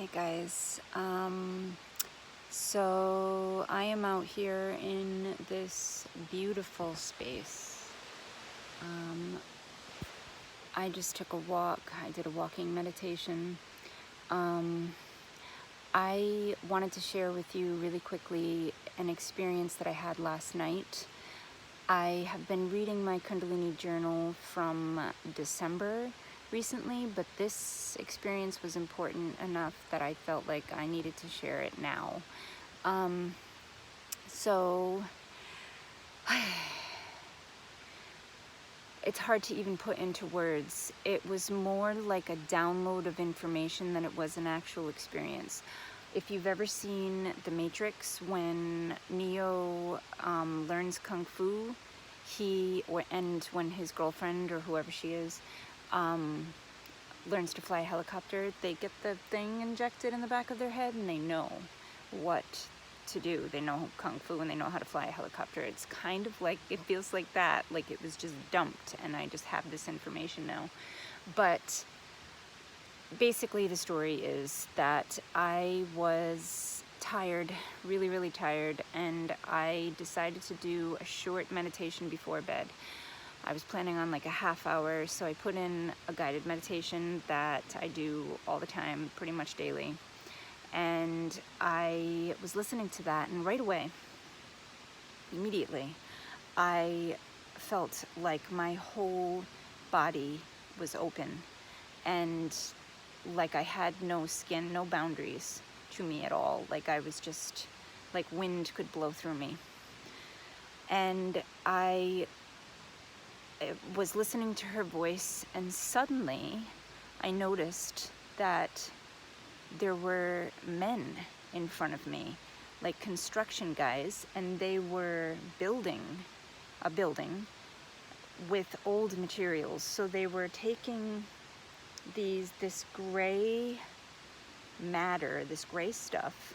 Hey guys, so I am out here in this beautiful space. I just took a walk. I did a walking meditation. I wanted to share with you really quickly an experience that I had last night. I have been reading my Kundalini journal from December recently, but this experience was important enough that I felt like I needed to share it now. So it's hard to even put into words. It was more like a download of information than it was an actual experience. If you've ever seen The Matrix, when Neo learns Kung Fu, and when his girlfriend or whoever she is learns to fly a helicopter, they get the thing injected in the back of their head and they know what to do. They know Kung Fu and they know how to fly a helicopter. It's kind of like, it feels like that, like it was just dumped and I just have this information now. But basically the story is that I was tired, really, really tired, and I decided to do a short meditation before bed. I was planning on like a half hour, so I put in a guided meditation that I do all the time, pretty much daily. And I was listening to that, and right away, immediately, I felt like my whole body was open and like I had no skin, no boundaries to me at all. Like I was just, like wind could blow through me. And I was listening to her voice, and suddenly I noticed that there were men in front of me, like construction guys, and they were building a building with old materials. So they were taking this gray matter, this gray stuff,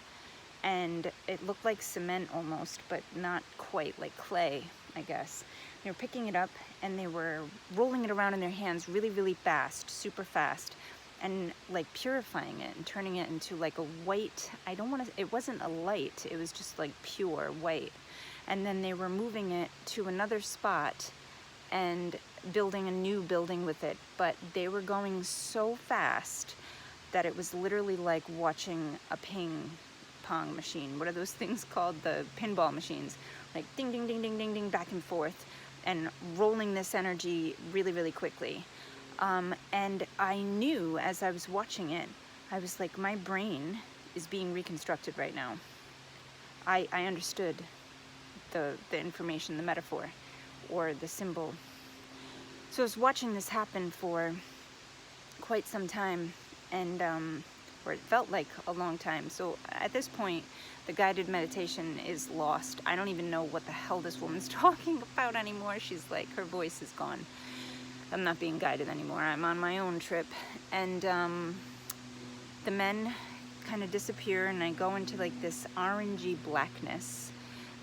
and it looked like cement almost, but not quite, like clay, I guess. They were picking it up and they were rolling it around in their hands really, really fast, super fast, and like purifying it and turning it into like a white, it wasn't a light, it was just like pure white. And then they were moving it to another spot and building a new building with it, but they were going so fast that it was literally like watching a ping pong machine. What are those things called? The pinball machines. Like ding, ding, ding, ding, ding, ding, back and forth, and rolling this energy really, really quickly. And I knew as I was watching it, I was like, my brain is being reconstructed right now. I understood the information, the metaphor, or the symbol. So I was watching this happen for quite some time, and or it felt like a long time. So at this point, the guided meditation is lost. I don't even know what the hell this woman's talking about anymore. She's like, her voice is gone. I'm not being guided anymore. I'm on my own trip. And the men kind of disappear, and I go into like this orangey blackness,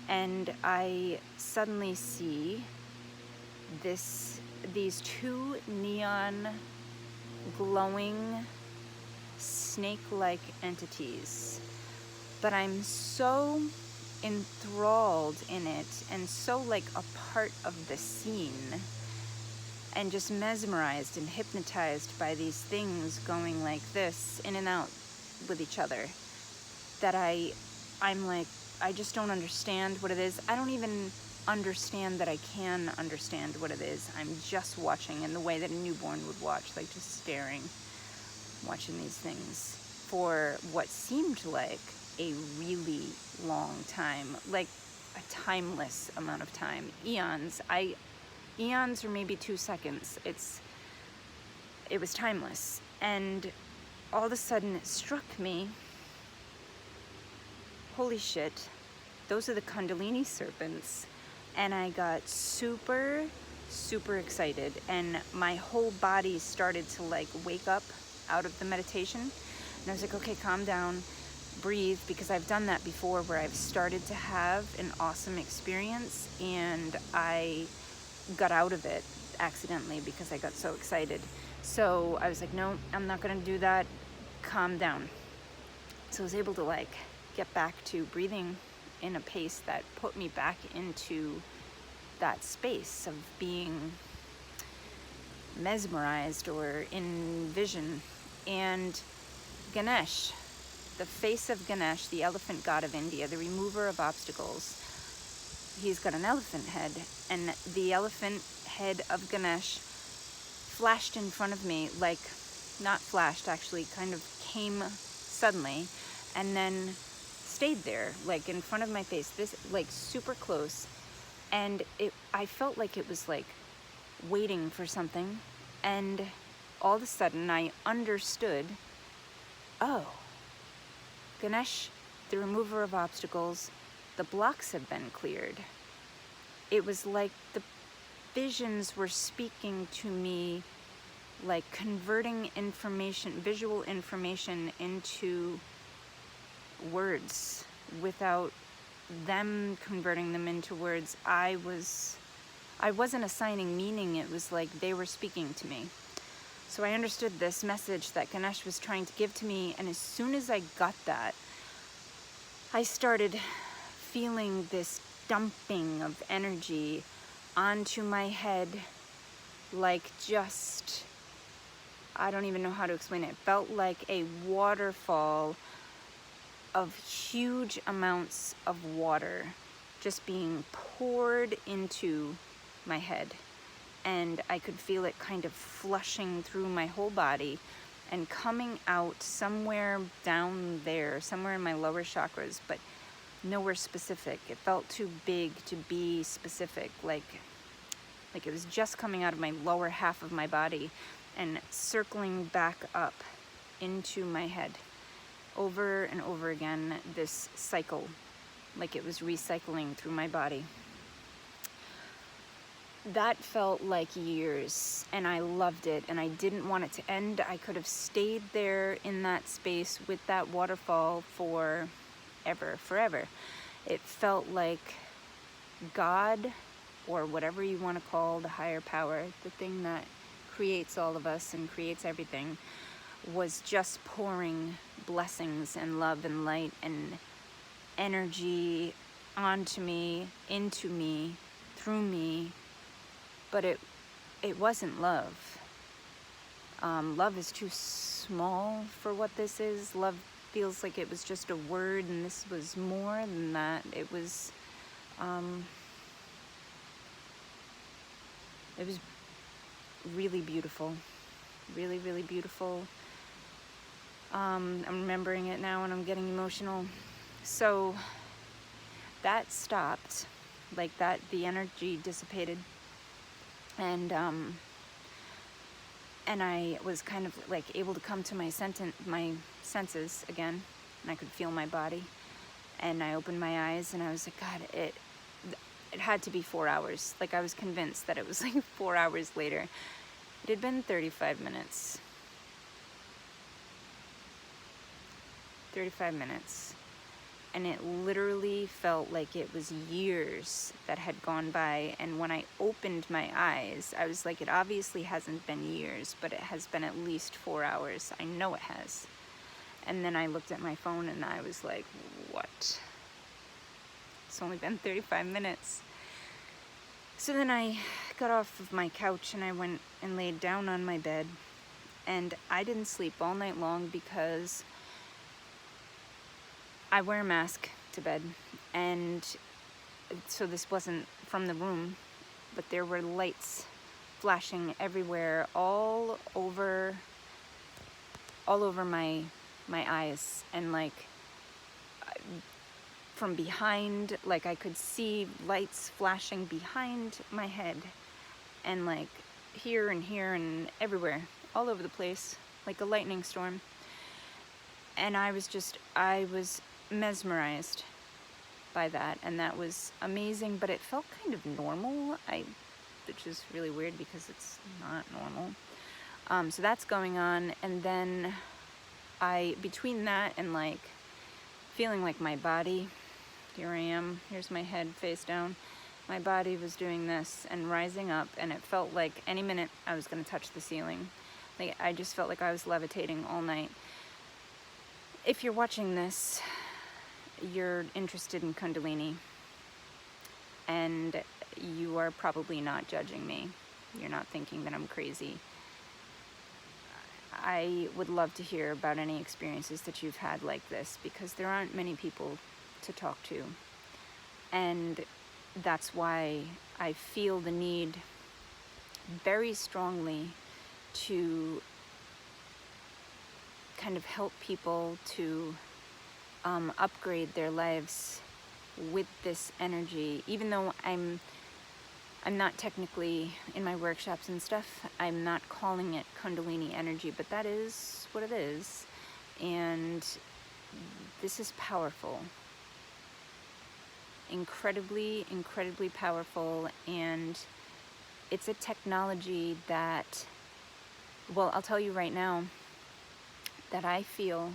and I suddenly see these two neon glowing snake-like entities, but I'm so enthralled in it and so like a part of the scene and just mesmerized and hypnotized by these things going like this in and out with each other, that I'm like, I just don't understand what it is. I don't even understand that I can understand what it is. I'm just watching in the way that a newborn would watch, like just staring, watching these things for what seemed like a really long time, like a timeless amount of time, eons or maybe 2 seconds. It was timeless. And all of a sudden it struck me, holy shit, those are the Kundalini serpents. And I got super, super excited, and my whole body started to like wake up out of the meditation. And I was like, okay, calm down, breathe, because I've done that before where I've started to have an awesome experience and I got out of it accidentally because I got so excited. So I was like, no, I'm not gonna do that. Calm down. So I was able to like get back to breathing in a pace that put me back into that space of being mesmerized or in vision. And Ganesh, the face of Ganesh, the elephant god of India, the remover of obstacles, he's got an elephant head, and the elephant head of Ganesh flashed in front of me, like, not flashed, actually, kind of came suddenly, and then stayed there, like, in front of my face, this, like, super close, and I felt like it was, like, waiting for something, and all of a sudden, I understood, oh, Ganesh, the remover of obstacles, the blocks have been cleared. It was like the visions were speaking to me, like converting information, visual information, into words without them converting them into words. I wasn't assigning meaning. It was like they were speaking to me. So I understood this message that Ganesh was trying to give to me, and as soon as I got that, I started feeling this dumping of energy onto my head, like just, I don't even know how to explain it. It felt like a waterfall of huge amounts of water just being poured into my head. And I could feel it kind of flushing through my whole body and coming out somewhere down there, somewhere in my lower chakras, but nowhere specific. It felt too big to be specific, like it was just coming out of my lower half of my body and circling back up into my head. Over and over again, this cycle, like it was recycling through my body. That felt like years, and I loved it, and I didn't want it to end. I could have stayed there in that space with that waterfall forever. It felt like God, or whatever you want to call the higher power, the thing that creates all of us and creates everything, was just pouring blessings and love and light and energy onto me, into me, through me. But it wasn't love. Love is too small for what this is. Love feels like it was just a word, and this was more than that. It was really beautiful. Really, really beautiful. I'm remembering it now and I'm getting emotional. So that stopped, like that, the energy dissipated. And I was kind of like able to come to my senses again, and I could feel my body. And I opened my eyes, and I was like, God, it had to be 4 hours. Like, I was convinced that it was like 4 hours later. It had been 35 minutes. 35 minutes. And it literally felt like it was years that had gone by. And when I opened my eyes, I was like, it obviously hasn't been years, but it has been at least 4 hours. I know it has. And then I looked at my phone and I was like, what? It's only been 35 minutes. So then I got off of my couch and I went and laid down on my bed. And I didn't sleep all night long because I wear a mask to bed, and so this wasn't from the room, but there were lights flashing everywhere, all over my eyes, and like from behind, like I could see lights flashing behind my head, and like here and everywhere, all over the place, like a lightning storm. And I was mesmerized by that, and that was amazing, but it felt kind of normal, which is really weird because it's not normal. So that's going on, and then between that and like feeling like my body, here I am, here's my head face down, my body was doing this and rising up, and it felt like any minute I was going to touch the ceiling. Like, I just felt like I was levitating all night. if you're watching this, you're interested in Kundalini, and you are probably not judging me. You're not thinking that I'm crazy. I would love to hear about any experiences that you've had like this, because there aren't many people to talk to. And that's why I feel the need very strongly to kind of help people to upgrade their lives with this energy. Even though I'm not technically, in my workshops and stuff, I'm not calling it Kundalini energy, but that is what it is. And this is powerful. Incredibly, incredibly powerful. And it's a technology that, well, I'll tell you right now, that I feel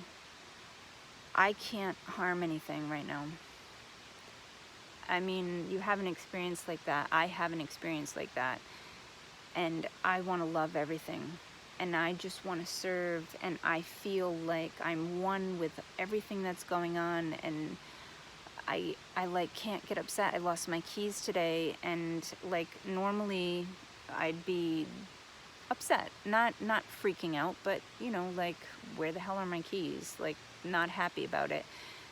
I can't harm anything right now. I mean, you have an experience like that. I have an experience like that. And I want to love everything. And I just want to serve. And I feel like I'm one with everything that's going on. And I like can't get upset. I lost my keys today. And like normally I'd be upset, not freaking out, but you know, like, where the hell are my keys? Like, not happy about it.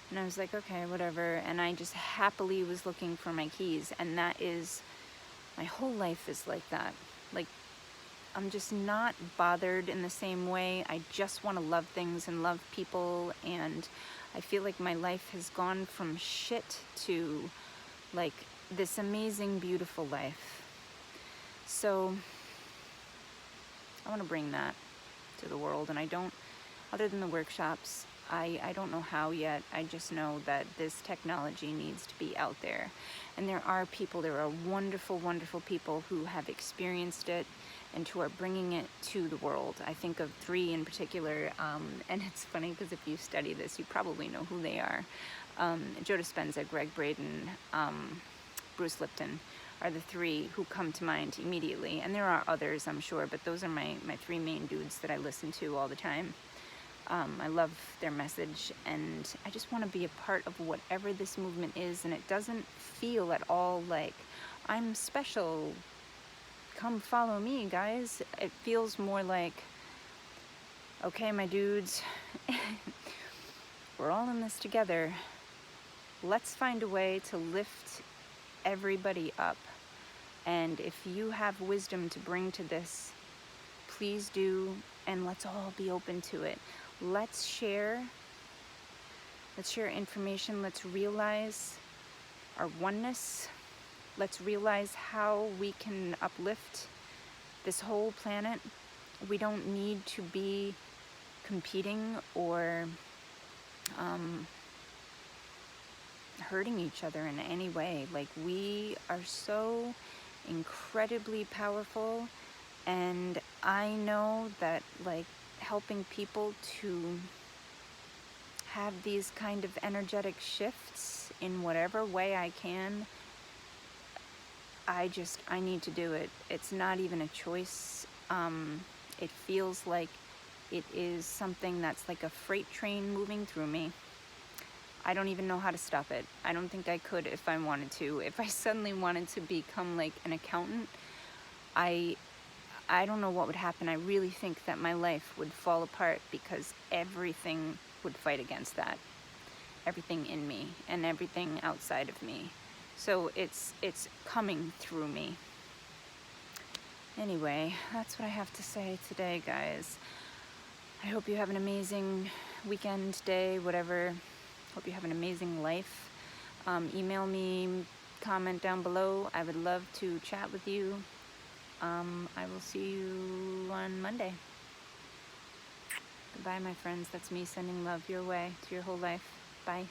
And I was like, okay, whatever. And I just happily was looking for my keys. And that is, my whole life is like that. Like, I'm just not bothered in the same way. I just want to love things and love people. And I feel like my life has gone from shit to like this amazing, beautiful life. So I want to bring that to the world, and I don't, other than the workshops, I don't know how yet. I just know that this technology needs to be out there. And there are people, there are wonderful, wonderful people who have experienced it and who are bringing it to the world. I think of 3 in particular, and it's funny because if you study this, you probably know who they are. Joe Dispenza, Greg Braden, Bruce Lipton are the 3 who come to mind immediately. And there are others, I'm sure, but those are my 3 main dudes that I listen to all the time. I love their message, and I just want to be a part of whatever this movement is. And it doesn't feel at all like I'm special. Come follow me, guys. It feels more like, okay, my dudes, we're all in this together. Let's find a way to lift everybody up. And if you have wisdom to bring to this, please do, and let's all be open to it. Let's share information. Let's realize our oneness. Let's realize how we can uplift this whole planet. We don't need to be competing or hurting each other in any way. Like, we are so incredibly powerful, and I know that, like, helping people to have these kind of energetic shifts in whatever way I can, I need to do it. It's not even a choice. It feels like it is something that's like a freight train moving through me. I don't even know how to stop it. I don't think I could if I wanted to. If I suddenly wanted to become like an accountant, I don't know what would happen. I really think that my life would fall apart, because everything would fight against that. Everything in me and everything outside of me. So it's coming through me. Anyway, that's what I have to say today, guys. I hope you have an amazing weekend, day, whatever. Hope you have an amazing life. Email me, comment down below. I would love to chat with you. I will see you on Monday. Goodbye, my friends. That's me sending love your way to your whole life. Bye.